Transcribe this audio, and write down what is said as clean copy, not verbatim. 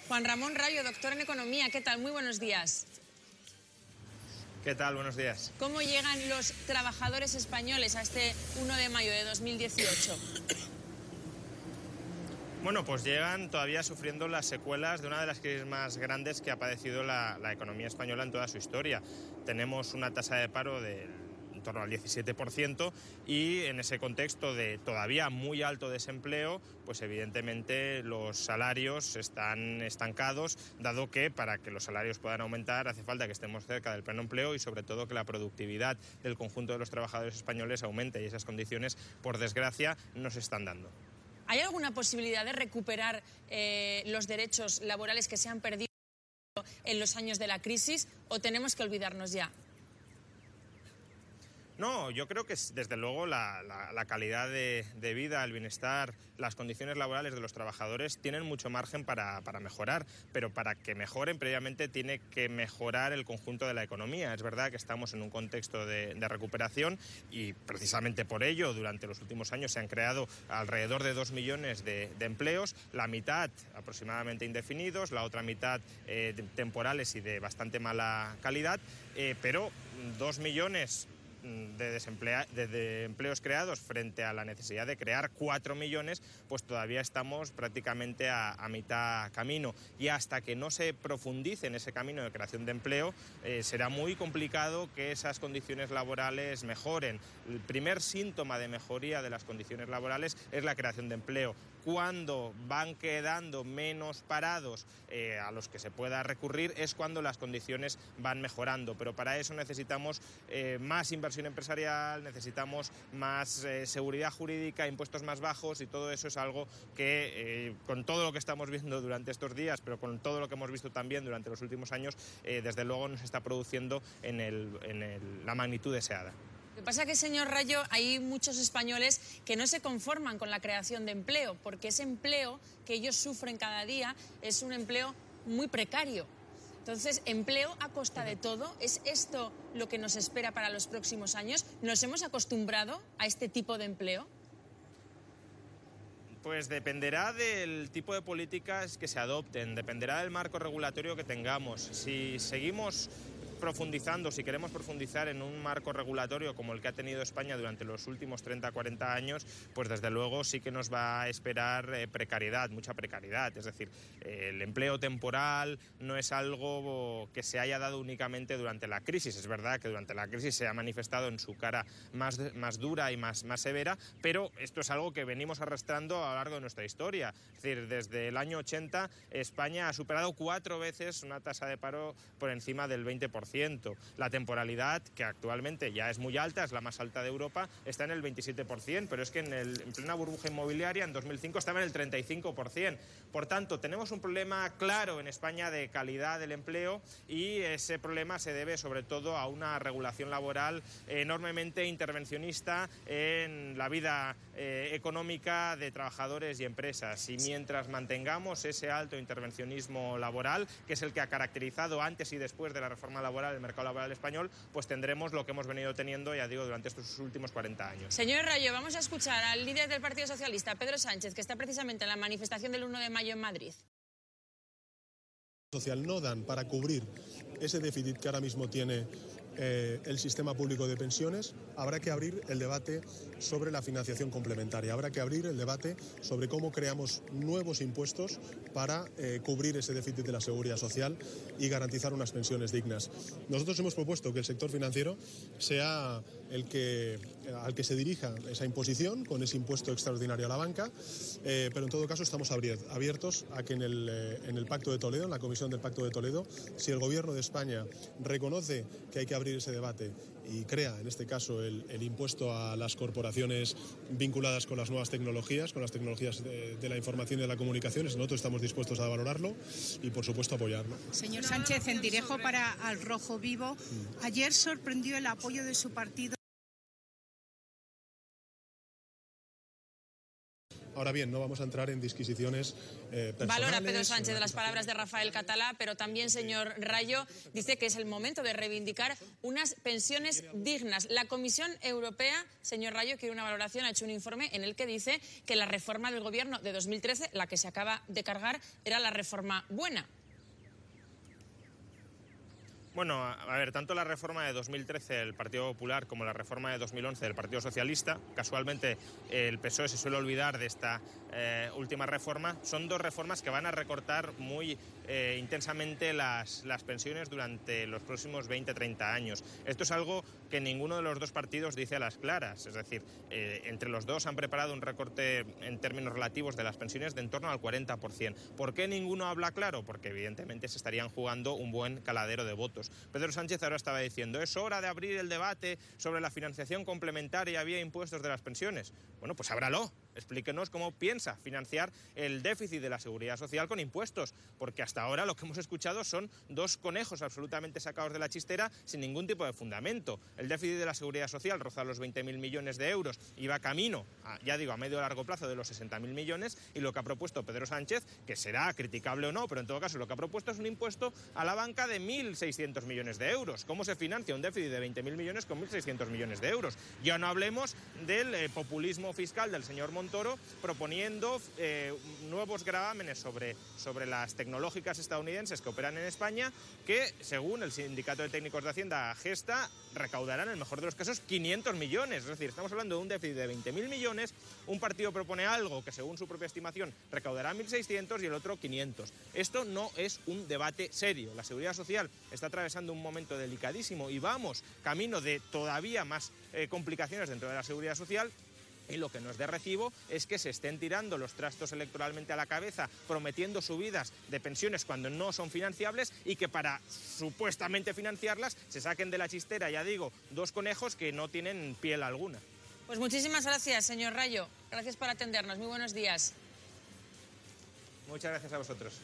Juan Ramón Rayo, doctor en Economía, ¿qué tal? Muy buenos días. ¿Qué tal? Buenos días. ¿Cómo llegan los trabajadores españoles a este 1 de mayo de 2018? Bueno, pues llegan todavía sufriendo las secuelas de una de las crisis más grandes que ha padecido la economía española en toda su historia. Tenemos una tasa de paro en torno al 17% y en ese contexto de todavía muy alto desempleo, pues evidentemente los salarios están estancados, dado que para que los salarios puedan aumentar hace falta que estemos cerca del pleno empleo y sobre todo que la productividad del conjunto de los trabajadores españoles aumente, y esas condiciones, por desgracia, no se están dando. ¿Hay alguna posibilidad de recuperar los derechos laborales que se han perdido en los años de la crisis o tenemos que olvidarnos ya? No, yo creo que desde luego la calidad de vida, el bienestar, las condiciones laborales de los trabajadores tienen mucho margen para mejorar, pero para que mejoren previamente tiene que mejorar el conjunto de la economía. Es verdad que estamos en un contexto de recuperación y precisamente por ello durante los últimos años se han creado alrededor de 2 millones de empleos, la mitad aproximadamente indefinidos, la otra mitad temporales y de bastante mala calidad, pero 2 millones de empleos creados frente a la necesidad de crear 4 millones, pues todavía estamos prácticamente a mitad camino. Y hasta que no se profundice en ese camino de creación de empleo, será muy complicado que esas condiciones laborales mejoren. El primer síntoma de mejoría de las condiciones laborales es la creación de empleo. Cuando van quedando menos parados a los que se pueda recurrir es cuando las condiciones van mejorando. Pero para eso necesitamos más inversión empresarial, necesitamos más seguridad jurídica, impuestos más bajos, y todo eso es algo que con todo lo que estamos viendo durante estos días, pero con todo lo que hemos visto también durante los últimos años, desde luego no se está produciendo en la magnitud deseada. Lo que pasa es que, señor Rayo, hay muchos españoles que no se conforman con la creación de empleo, porque ese empleo que ellos sufren cada día es un empleo muy precario. Entonces, empleo a costa de todo, ¿es esto lo que nos espera para los próximos años? ¿Nos hemos acostumbrado a este tipo de empleo? Pues dependerá del tipo de políticas que se adopten, dependerá del marco regulatorio que tengamos. Si seguimos profundizando, si queremos profundizar en un marco regulatorio como el que ha tenido España durante los últimos 30-40 años, pues desde luego sí que nos va a esperar precariedad, mucha precariedad. Es decir, el empleo temporal no es algo que se haya dado únicamente durante la crisis. Es verdad que durante la crisis se ha manifestado en su cara más dura y más severa, pero esto es algo que venimos arrastrando a lo largo de nuestra historia. Es decir, desde el año 80 España ha superado 4 veces una tasa de paro por encima del 20%. La temporalidad, que actualmente ya es muy alta, es la más alta de Europa, está en el 27%, pero es que en plena burbuja inmobiliaria en 2005 estaba en el 35%. Por tanto, tenemos un problema claro en España de calidad del empleo, y ese problema se debe sobre todo a una regulación laboral enormemente intervencionista en la vida económica de trabajadores y empresas. Y mientras mantengamos ese alto intervencionismo laboral, que es el que ha caracterizado antes y después de la reforma laboral el mercado laboral español, pues tendremos lo que hemos venido teniendo, ya digo, durante estos últimos 40 años. Señor Rayo, vamos a escuchar al líder del Partido Socialista, Pedro Sánchez, que está precisamente en la manifestación del 1 de mayo en Madrid. Social no dan para cubrir ese déficit que ahora mismo tiene el sistema público de pensiones. Habrá que abrir el debate sobre la financiación complementaria, habrá que abrir el debate sobre cómo creamos nuevos impuestos para cubrir ese déficit de la seguridad social y garantizar unas pensiones dignas. Nosotros hemos propuesto que el sector financiero sea al que se dirija esa imposición, con ese impuesto extraordinario a la banca, pero en todo caso estamos abiertos a que en el Pacto de Toledo, en la Comisión del Pacto de Toledo, si el Gobierno de España reconoce que hay que abrir ese debate y crea, en este caso, el impuesto a las corporaciones vinculadas con las nuevas tecnologías, con las tecnologías de la información y de la comunicación, nosotros estamos dispuestos a valorarlo y, por supuesto, apoyarlo. Señor Sánchez, en Direjo para Al Rojo Vivo, ayer sorprendió el apoyo de su partido. Ahora bien, no vamos a entrar en disquisiciones personales. Valora Pedro Sánchez de las palabras de Rafael Catalá, pero también, señor Rayo, dice que es el momento de reivindicar unas pensiones dignas. La Comisión Europea, señor Rayo, quiere una valoración, ha hecho un informe en el que dice que la reforma del Gobierno de 2013, la que se acaba de cargar, era la reforma buena. Bueno, a ver, tanto la reforma de 2013 del Partido Popular como la reforma de 2011 del Partido Socialista, casualmente el PSOE se suele olvidar de esta última reforma, son dos reformas que van a recortar muy intensamente las pensiones durante los próximos 20-30 años. Esto es algo que ninguno de los dos partidos dice a las claras, es decir, entre los dos han preparado un recorte en términos relativos de las pensiones de en torno al 40%. ¿Por qué ninguno habla claro? Porque evidentemente se estarían jugando un buen caladero de votos. Pedro Sánchez ahora estaba diciendo, es hora de abrir el debate sobre la financiación complementaria vía impuestos de las pensiones. Bueno, pues ábralo. Explíquenos cómo piensa financiar el déficit de la Seguridad Social con impuestos, porque hasta ahora lo que hemos escuchado son dos conejos absolutamente sacados de la chistera sin ningún tipo de fundamento. El déficit de la Seguridad Social roza los 20.000 millones de euros y va camino, a medio o largo plazo, de los 60.000 millones, y lo que ha propuesto Pedro Sánchez, que será criticable o no, pero en todo caso lo que ha propuesto es un impuesto a la banca de 1.600 millones de euros. ¿Cómo se financia un déficit de 20.000 millones con 1.600 millones de euros? Ya no hablemos del populismo fiscal del señor Montoro proponiendo nuevos gravámenes sobre las tecnológicas estadounidenses que operan en España, que según el Sindicato de Técnicos de Hacienda Gesta recaudarán en el mejor de los casos 500 millones. Es decir, estamos hablando de un déficit de 20.000 millones, un partido propone algo que según su propia estimación recaudará 1.600 y el otro 500. Esto no es un debate serio. La Seguridad Social está atravesando un momento delicadísimo y vamos camino de todavía más complicaciones dentro de la Seguridad Social. Y lo que no es de recibo es que se estén tirando los trastos electoralmente a la cabeza, prometiendo subidas de pensiones cuando no son financiables y que para supuestamente financiarlas se saquen de la chistera, ya digo, dos conejos que no tienen piel alguna. Pues muchísimas gracias, señor Rayo. Gracias por atendernos. Muy buenos días. Muchas gracias a vosotros.